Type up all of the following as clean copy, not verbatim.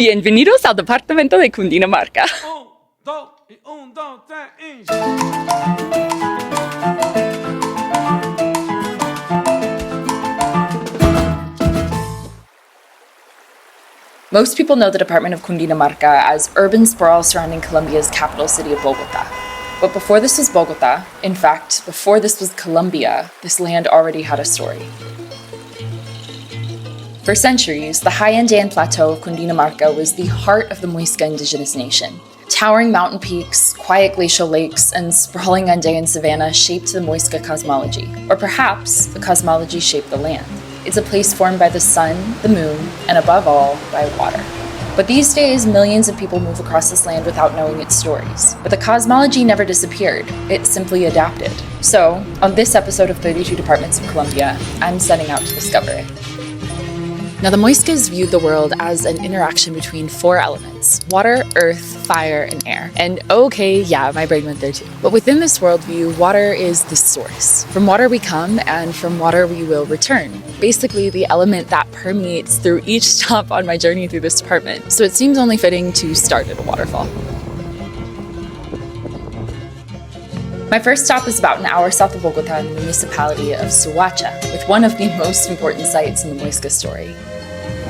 Bienvenidos al departamento de Cundinamarca. Most people know the department of Cundinamarca as urban sprawl surrounding Colombia's capital city of Bogotá. But before this was Bogotá, in fact, before this was Colombia, this land already had a story. For centuries, the high Andean plateau of Cundinamarca was the heart of the Muisca indigenous nation. Towering mountain peaks, quiet glacial lakes, and sprawling Andean savanna shaped the Muisca cosmology. Or perhaps the cosmology shaped the land. It's a place formed by the sun, the moon, and above all, by water. But these days, millions of people move across this land without knowing its stories. But the cosmology never disappeared, it simply adapted. So, on this episode of 32 Departments of Colombia, I'm setting out to discover it. Now, the Muiscas viewed the world as an interaction between four elements: water, earth, fire, and air. And okay, yeah, my brain went there too. But within this worldview, water is the source. From water we come, and from water we will return. Basically, the element that permeates through each stop on my journey through this department. So it seems only fitting to start at a waterfall. My first stop is about an hour south of Bogotá in the municipality of Soacha, with one of the most important sites in the Muisca story.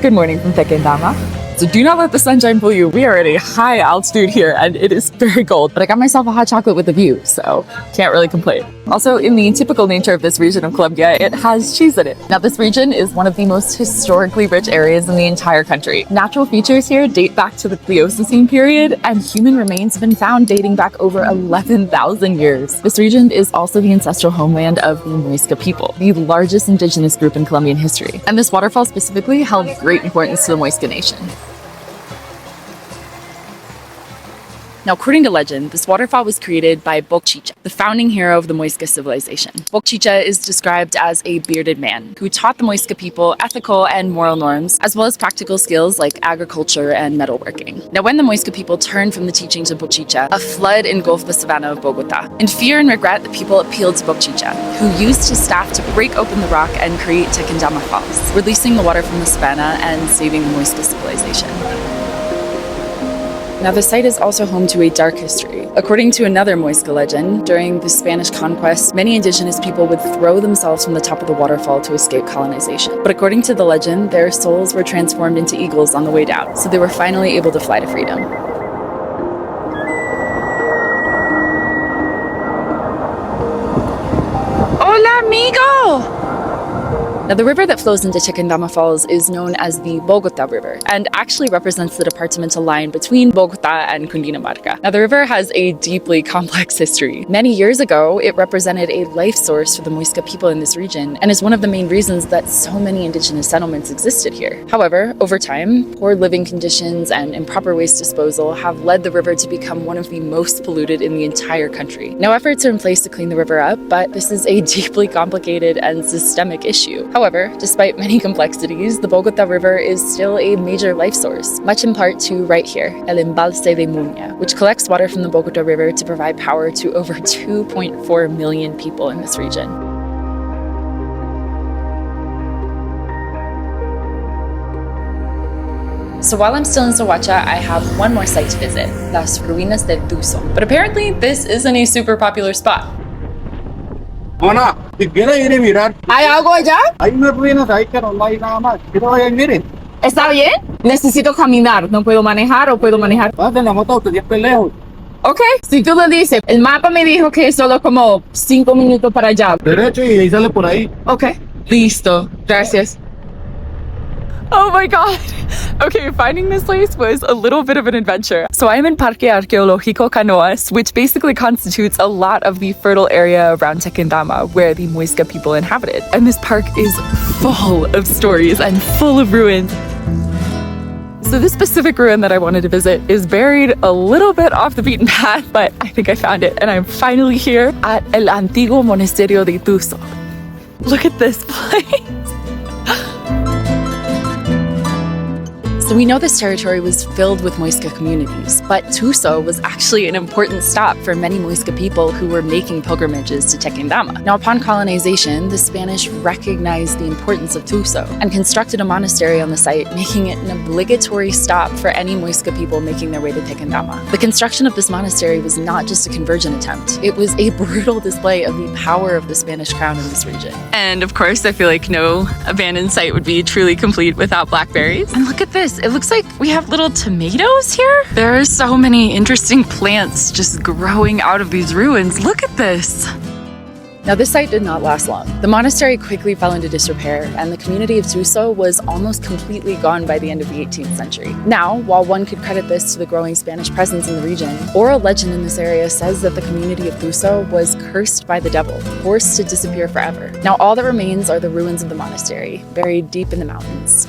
Good morning from Tequendama. So do not let the sunshine fool you. We are at a high altitude here and it is very cold, but I got myself a hot chocolate with a view, so can't really complain. Also, in the typical nature of this region of Colombia, it has cheese in it. Now, this region is one of the most historically rich areas in the entire country. Natural features here date back to the Pleistocene period, and human remains have been found dating back over 11,000 years. This region is also the ancestral homeland of the Muisca people, the largest indigenous group in Colombian history. And this waterfall specifically held great importance to the Muisca nation. Now, according to legend, this waterfall was created by Bokchicha, the founding hero of the Muisca civilization. Bokchicha is described as a bearded man who taught the Muisca people ethical and moral norms, as well as practical skills like agriculture and metalworking. Now, when the Muisca people turned from the teachings of Bokchicha, a flood engulfed the savanna of Bogotá. In fear and regret, the people appealed to Bokchicha, who used his staff to break open the rock and create Tequendama Falls, releasing the water from the savanna and saving the Muisca civilization. Now, the site is also home to a dark history. According to another Muisca legend, during the Spanish conquest, many indigenous people would throw themselves from the top of the waterfall to escape colonization. But according to the legend, their souls were transformed into eagles on the way down, so they were finally able to fly to freedom. Hola, amigo! Now, the river that flows into Tequendama Falls is known as the Bogotá River and actually represents the departmental line between Bogotá and Cundinamarca. Now, the river has a deeply complex history. Many years ago, it represented a life source for the Muisca people in this region and is one of the main reasons that so many indigenous settlements existed here. However, over time, poor living conditions and improper waste disposal have led the river to become one of the most polluted in the entire country. Now, efforts are in place to clean the river up, but this is a deeply complicated and systemic issue. However, despite many complexities, the Bogotá River is still a major life source, much in part to right here, El Embalse de Muña, which collects water from the Bogotá River to provide power to over 2.4 million people in this region. So while I'm still in Soacha, I have one more site to visit, Las Ruinas del Tuso. But apparently, this isn't a super popular spot. Ana, si quieres ir a mirar. ¿Hay algo allá? Hay unas ruinas ahí que no hay nada más. Quiero vaya y miren. ¿Está bien? Necesito caminar. ¿No puedo manejar o puedo manejar? Pásate en la moto, te llevo lejos. Ok, si tú lo dices. El mapa me dijo que es solo como 5 minutos para allá. Derecho y ahí sale por ahí. Ok, listo. Gracias. Oh my god. Okay, finding this place was a little bit of an adventure. So I am in Parque Arqueológico Canoas, which basically constitutes a lot of the fertile area around Tequendama where the Muisca people inhabited. And this park is full of stories and full of ruins. So this specific ruin that I wanted to visit is buried a little bit off the beaten path, but I think I found it and I'm finally here at El Antiguo Monasterio de Tuso. Look at this place. So we know this territory was filled with Muisca communities, but Tuso was actually an important stop for many Muisca people who were making pilgrimages to Tequendama. Now, upon colonization, the Spanish recognized the importance of Tuso and constructed a monastery on the site, making it an obligatory stop for any Muisca people making their way to Tequendama. The construction of this monastery was not just a conversion attempt, it was a brutal display of the power of the Spanish crown in this region. And of course, I feel like no abandoned site would be truly complete without blackberries. And look at this, it looks like we have little tomatoes here. There are so many interesting plants just growing out of these ruins. Look at this. Now, this site did not last long. The monastery quickly fell into disrepair, and the community of Tuso was almost completely gone by the end of the 18th century. Now, while one could credit this to the growing Spanish presence in the region, oral legend in this area says that the community of Tuso was cursed by the devil, forced to disappear forever. Now, all that remains are the ruins of the monastery, buried deep in the mountains.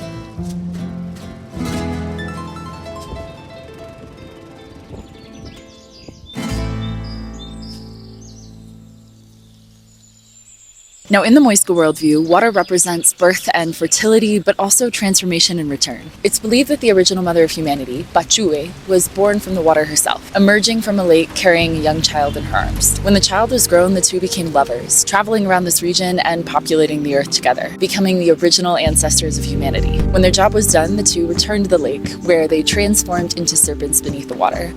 Now, in the Muisca worldview, water represents birth and fertility, but also transformation and return. It's believed that the original mother of humanity, Pachue, was born from the water herself, emerging from a lake carrying a young child in her arms. When the child was grown, the two became lovers, traveling around this region and populating the earth together, becoming the original ancestors of humanity. When their job was done, the two returned to the lake, where they transformed into serpents beneath the water.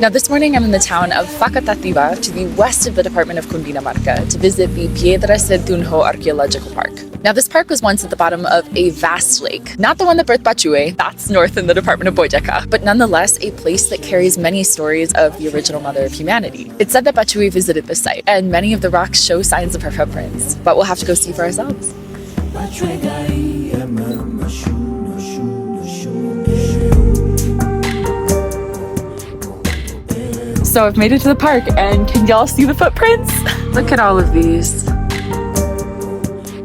Now, this morning I'm in the town of Facatativa to the west of the department of Cundinamarca to visit the Piedras del Tunjo archaeological park. Now, this park was once at the bottom of a vast lake. Not the one that birthed Pachue, that's north in the department of Boyacá, but nonetheless a place that carries many stories of the original mother of humanity. It's said that Pachue visited this site, and many of the rocks show signs of her footprints, but we'll have to go see for ourselves. So I've made it to the park, and can y'all see the footprints? Look at all of these.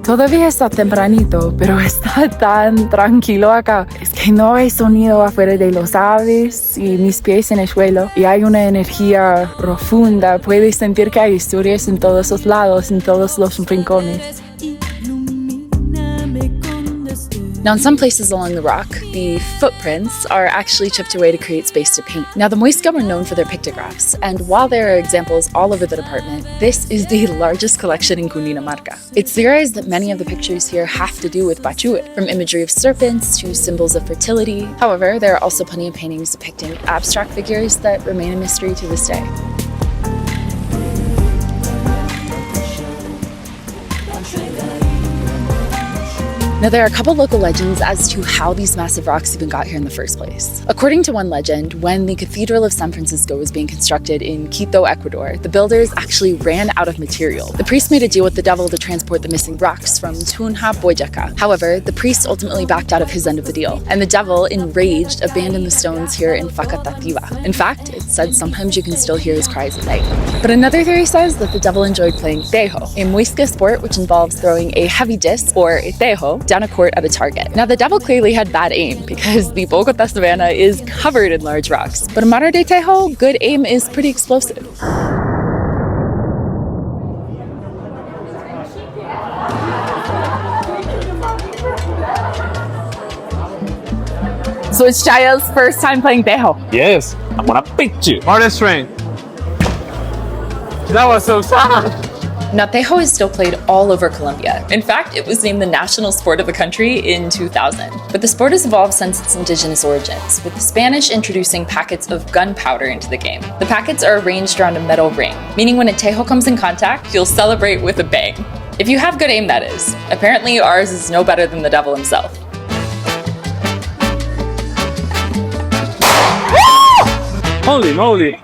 Todavía está tempranito, pero está tan tranquilo acá. Es que no hay sonido afuera de los aves y mis pies en el suelo. Y hay una energía profunda. Puedes sentir que hay historias en todos los lados, en todos los rincones. Now, in some places along the rock, the footprints are actually chipped away to create space to paint. Now, the Muisca were known for their pictographs, and while there are examples all over the department, this is the largest collection in Cundinamarca. It's theorized that many of the pictures here have to do with Pachue, from imagery of serpents to symbols of fertility. However, there are also plenty of paintings depicting abstract figures that remain a mystery to this day. Now, there are a couple local legends as to how these massive rocks even got here in the first place. According to one legend, when the Cathedral of San Francisco was being constructed in Quito, Ecuador, the builders actually ran out of material. The priest made a deal with the devil to transport the missing rocks from Tunja, Boyacá. However, the priest ultimately backed out of his end of the deal, and the devil, enraged, abandoned the stones here in Facatativa. In fact, it's said sometimes you can still hear his cries at night. But another theory says that the devil enjoyed playing tejo, a Muisca sport which involves throwing a heavy disc, or a tejo, down a court at a target. Now, the devil clearly had bad aim because the Bogotá savannah is covered in large rocks. But a modern day tejo, good aim is pretty explosive. So it's Chaya's first time playing tejo. Yes, I'm gonna beat you. Hardest strength. That was so sad. Now, tejo is still played all over Colombia. In fact, it was named the national sport of the country in 2000. But the sport has evolved since its indigenous origins, with the Spanish introducing packets of gunpowder into the game. The packets are arranged around a metal ring, meaning when a tejo comes in contact, you'll celebrate with a bang. If you have good aim, that is. Apparently, ours is no better than the devil himself. Holy moly.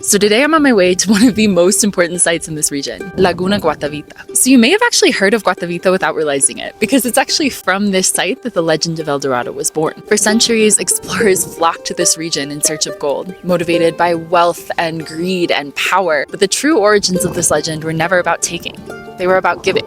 So today I'm on my way to one of the most important sites in this region, Laguna Guatavita. So you may have actually heard of Guatavita without realizing it, because it's actually from this site that the legend of El Dorado was born. For centuries, explorers flocked to this region in search of gold, motivated by wealth and greed and power. But the true origins of this legend were never about taking, they were about giving.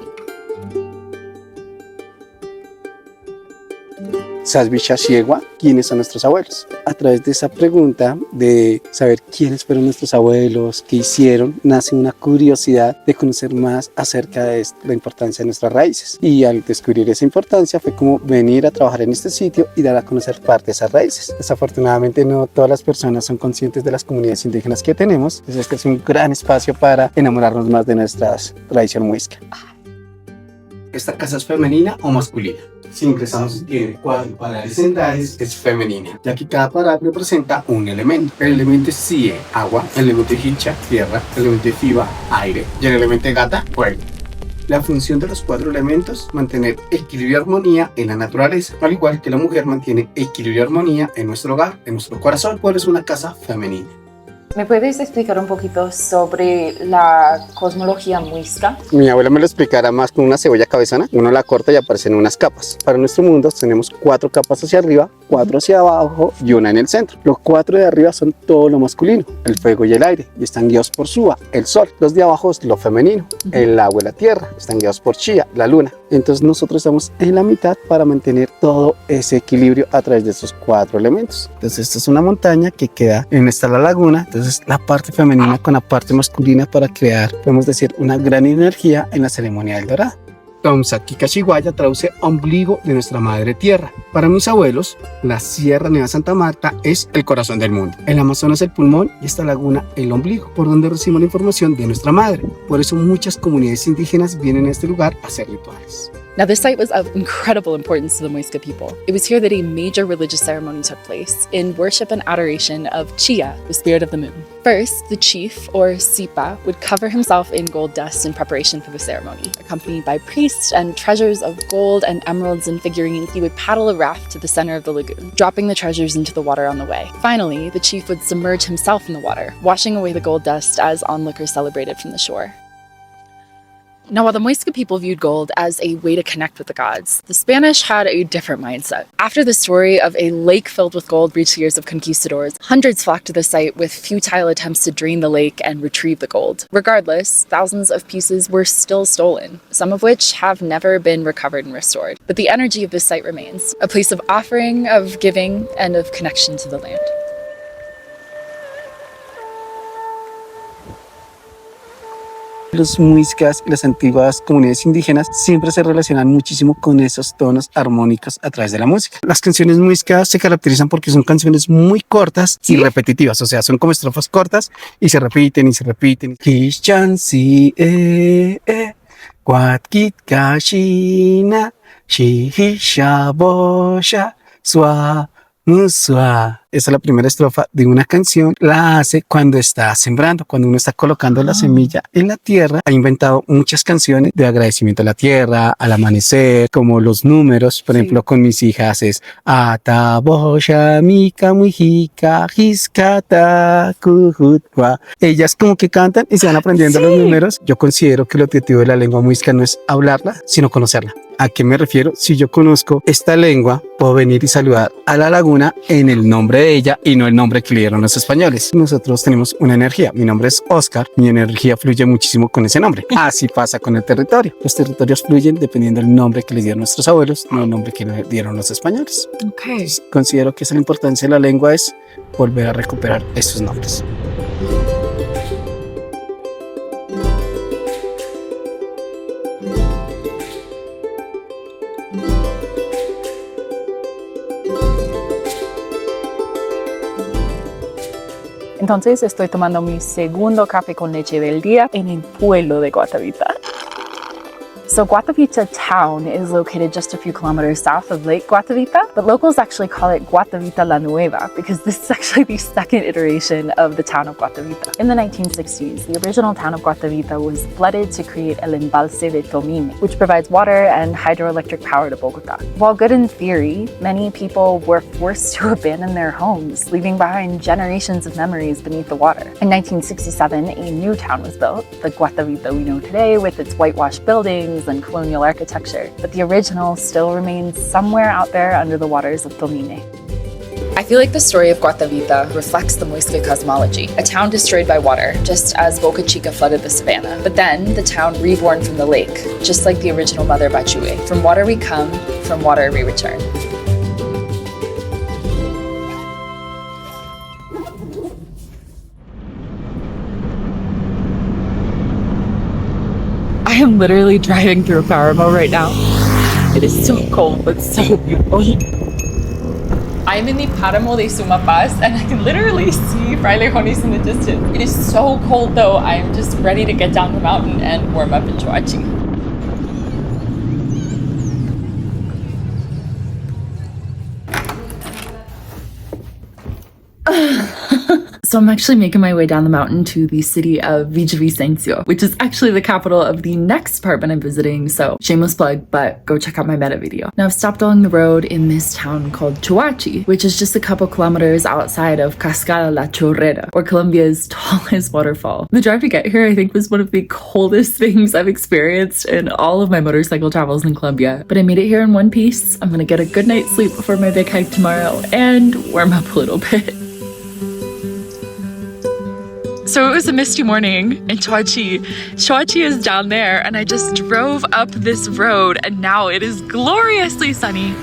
Sasbichasiegua, ¿quiénes son nuestros abuelos? A través de esa pregunta de saber quiénes fueron nuestros abuelos, qué hicieron, nace una curiosidad de conocer más acerca de la importancia de nuestras raíces. Y al descubrir esa importancia fue como venir a trabajar en este sitio y dar a conocer parte de esas raíces. Desafortunadamente no todas las personas son conscientes de las comunidades indígenas que tenemos, entonces este es un gran espacio para enamorarnos más de nuestra tradición muisca. ¿Esta casa es femenina o masculina? Si ingresamos, tiene 4 paredes centrales, es femenina, ya que cada pared representa un elemento. El elemento es Sie, agua; el elemento Hicha, tierra; el elemento Fiba, aire; y el elemento Gata, fuego. La función de los 4 elementos: mantener equilibrio y armonía en la naturaleza, al igual que la mujer mantiene equilibrio y armonía en nuestro hogar, en nuestro corazón. Por eso es una casa femenina. ¿Me puedes explicar un poquito sobre la cosmología muisca? Mi abuela me lo explicará más con una cebolla cabezona. Uno la corta y aparecen unas capas. Para nuestro mundo tenemos 4 capas hacia arriba, 4 hacia abajo y una en el centro. Los 4 de arriba son todo lo masculino, el fuego y el aire, y están guiados por Suba, el sol. Los de abajo es lo femenino, el agua y la tierra, están guiados por Chía, la luna. Entonces nosotros estamos en la mitad para mantener todo ese equilibrio a través de esos 4 elementos. Entonces esta es una montaña que queda en esta la laguna. Entonces la parte femenina con la parte masculina para crear, podemos decir, una gran energía en la ceremonia del dorado. Tomsaki Kashiwaya traduce ombligo de nuestra madre tierra. Para mis abuelos, la Sierra Nevada de Santa Marta es el corazón del mundo. El Amazonas el pulmón y esta laguna el ombligo, por donde recibimos la información de nuestra madre. Por eso muchas comunidades indígenas vienen a este lugar a hacer rituales. Now, this site was of incredible importance to the Muisca people. It was here that a major religious ceremony took place in worship and adoration of Chia, the spirit of the moon. First, the chief, or Sipa, would cover himself in gold dust in preparation for the ceremony. Accompanied by priests and treasures of gold and emeralds and figurines, he would paddle a raft to the center of the lagoon, dropping the treasures into the water on the way. Finally, the chief would submerge himself in the water, washing away the gold dust as onlookers celebrated from the shore. Now, while the Muisca people viewed gold as a way to connect with the gods, the Spanish had a different mindset. After the story of a lake filled with gold reached the ears of conquistadors, hundreds flocked to the site with futile attempts to drain the lake and retrieve the gold. Regardless, thousands of pieces were still stolen, some of which have never been recovered and restored. But the energy of this site remains, a place of offering, of giving, and of connection to the land. Los muiscas y las antiguas comunidades indígenas siempre se relacionan muchísimo con esos tonos armónicos a través de la música. Las canciones muiscas se caracterizan porque son canciones muy cortas y repetitivas, o sea, son como estrofas cortas y se repiten y se repiten. Kishansi Kwatkit Kashina Shihishabosha Swa Musua. Esta es la primera estrofa de una canción. La hace cuando está sembrando, cuando uno está colocando la semilla en la tierra. Ha inventado muchas canciones de agradecimiento a la tierra, al amanecer, como los números. Por ejemplo, con mis hijas es Atabosha Mika Mujica Hiskata Kujutwa. Ellas como que cantan y se van aprendiendo los números. Yo considero que el objetivo de la lengua muisca no es hablarla, sino conocerla. ¿A qué me refiero? Si yo conozco esta lengua, puedo venir y saludar a la laguna en el nombre de ella y no el nombre que le dieron los españoles. Nosotros tenemos una energía. Mi nombre es Oscar. Mi energía fluye muchísimo con ese nombre. Así pasa con el territorio. Los territorios fluyen dependiendo del nombre que les dieron nuestros abuelos, no el nombre que le dieron los españoles. Okay. Entonces, considero que esa es la importancia de la lengua, es volver a recuperar esos nombres. Entonces estoy tomando mi segundo café con leche del día en el pueblo de Guatavita. So Guatavita Town is located just a few kilometers south of Lake Guatavita, but locals actually call it Guatavita La Nueva because this is actually the second iteration of the town of Guatavita. In the 1960s, the original town of Guatavita was flooded to create El Embalse de Tomine, which provides water and hydroelectric power to Bogotá. While good in theory, many people were forced to abandon their homes, leaving behind generations of memories beneath the water. In 1967, a new town was built, the Guatavita we know today, with its whitewashed buildings and colonial architecture, but the original still remains somewhere out there under the waters of Tomine. I feel like the story of Guatavita reflects the Muisca cosmology, a town destroyed by water, just as Boca Chica flooded the savannah. But then, the town reborn from the lake, just like the original mother Bachue. From water we come, from water we return. I am literally driving through a paramo right now. It is so cold, but so beautiful. I'm in the Páramo de Sumapaz, and I can literally see Frailejones in the distance. It is so cold though, I'm just ready to get down the mountain and warm up in Choachi. So I'm actually making my way down the mountain to the city of Villavicencio, which is actually the capital of the next department I'm visiting, so shameless plug, but go check out my meta video. Now I've stopped along the road in this town called Choachi, which is just a couple kilometers outside of Cascada La Chorrera, or Colombia's tallest waterfall. The drive to get here I think was one of the coldest things I've experienced in all of my motorcycle travels in Colombia, but I made it here in one piece. I'm gonna get a good night's sleep before my big hike tomorrow and warm up a little bit. So it was a misty morning in Choachi. Choachi is down there, and I just drove up this road, and now it is gloriously sunny.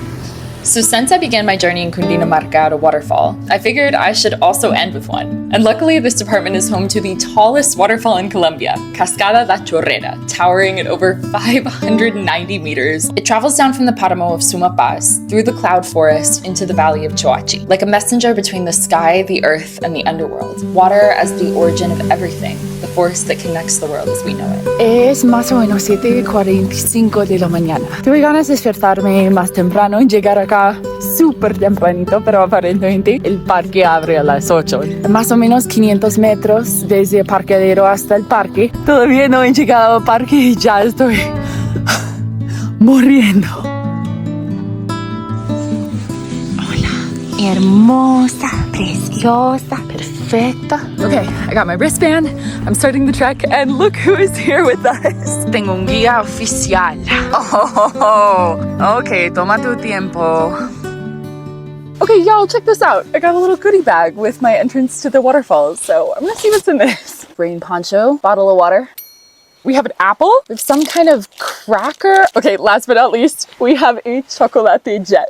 So since I began my journey in Cundinamarca at a waterfall, I figured I should also end with one. And luckily, this department is home to the tallest waterfall in Colombia, Cascada La Chorrera, towering at over 590 meters. It travels down from the Páramo of Sumapaz, through the cloud forest, into the valley of Choachi, like a messenger between the sky, the earth, and the underworld. Water as the origin of everything, the force that connects the world as we know it. Es más o menos 7:45 de la mañana. Tuve ganas de despertarme más temprano y llegar acá súper tempranito, pero aparentemente el parque abre a las 8. Más o menos 500 metros desde el parqueadero hasta el parque. Todavía no he llegado al parque y ya estoy muriendo. Hola, hermosa, preciosa, perfecta. Okay, I got my wristband, I'm starting the trek, and look who is here with us. Tengo un guía oficial. Oh, okay, toma tu tiempo. Okay, y'all, check this out. I got a little goodie bag with my entrance to the waterfalls, so I'm gonna see what's in this. Rain poncho, bottle of water. We have an apple with some kind of cracker. Okay, last but not least, we have a chocolate jet.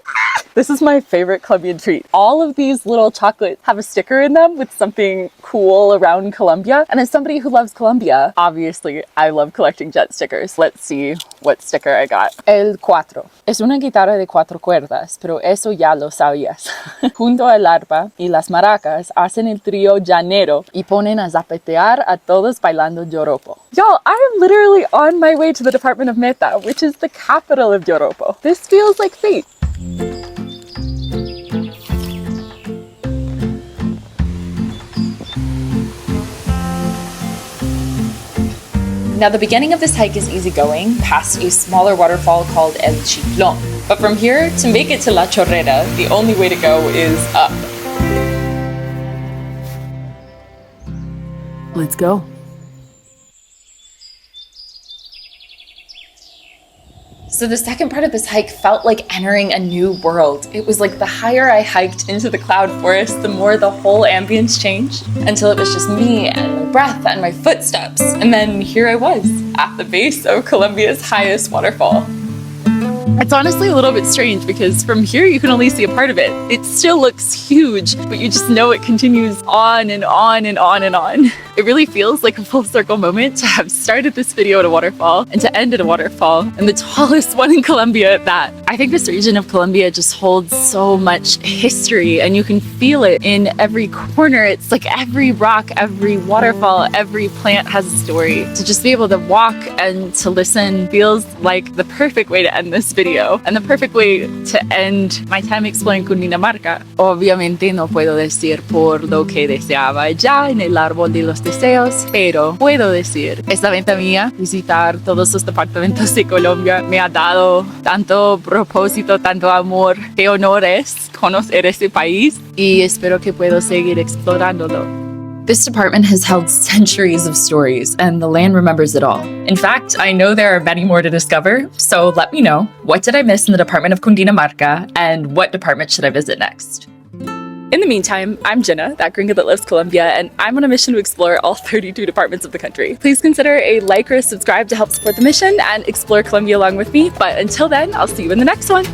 This is my favorite Colombian treat. All of these little chocolates have a sticker in them with something cool around Colombia. And as somebody who loves Colombia, obviously I love collecting jet stickers. Let's see what sticker I got. El cuatro. Es una guitarra de 4 cuerdas, pero eso ya lo sabías. Junto al arpa y las maracas hacen el trío llanero y ponen a zapatear a todos bailando joropo. Y'all, I am literally on my way to the department of Meta, which is the capital of Joropo. This feels like fate. Now the beginning of this hike is easygoing, past a smaller waterfall called El Chiflón. But from here, to make it to La Chorrera, the only way to go is up. Let's go. So the second part of this hike felt like entering a new world. It was like the higher I hiked into the cloud forest, the more the whole ambience changed, until it was just me and my breath and my footsteps. And then here I was, at the base of Colombia's highest waterfall. It's honestly a little bit strange because from here you can only see a part of it. It still looks huge, but you just know it continues on and on and on and on. It really feels like a full circle moment to have started this video at a waterfall and to end at a waterfall, and the tallest one in Colombia at that. I think this region of Colombia just holds so much history, and you can feel it in every corner. It's like every rock, every waterfall, every plant has a story. To just be able to walk and to listen feels like the perfect way to end this video, and the perfect way to end my time exploring Cundinamarca. Obviamente no puedo decir por lo que deseaba ya en el árbol de los deseos, pero puedo decir, esta venta mía, visitar todos los departamentos de Colombia, me ha dado tanto propósito, tanto amor, qué honor es conocer este país, y espero que puedo seguir explorándolo. This department has held centuries of stories, and the land remembers it all. In fact, I know there are many more to discover, so let me know, what did I miss in the department of Cundinamarca, and what department should I visit next? In the meantime, I'm Jenna, that gringa that loves Colombia, and I'm on a mission to explore all 32 departments of the country. Please consider a like or a subscribe to help support the mission and explore Colombia along with me. But until then, I'll see you in the next one.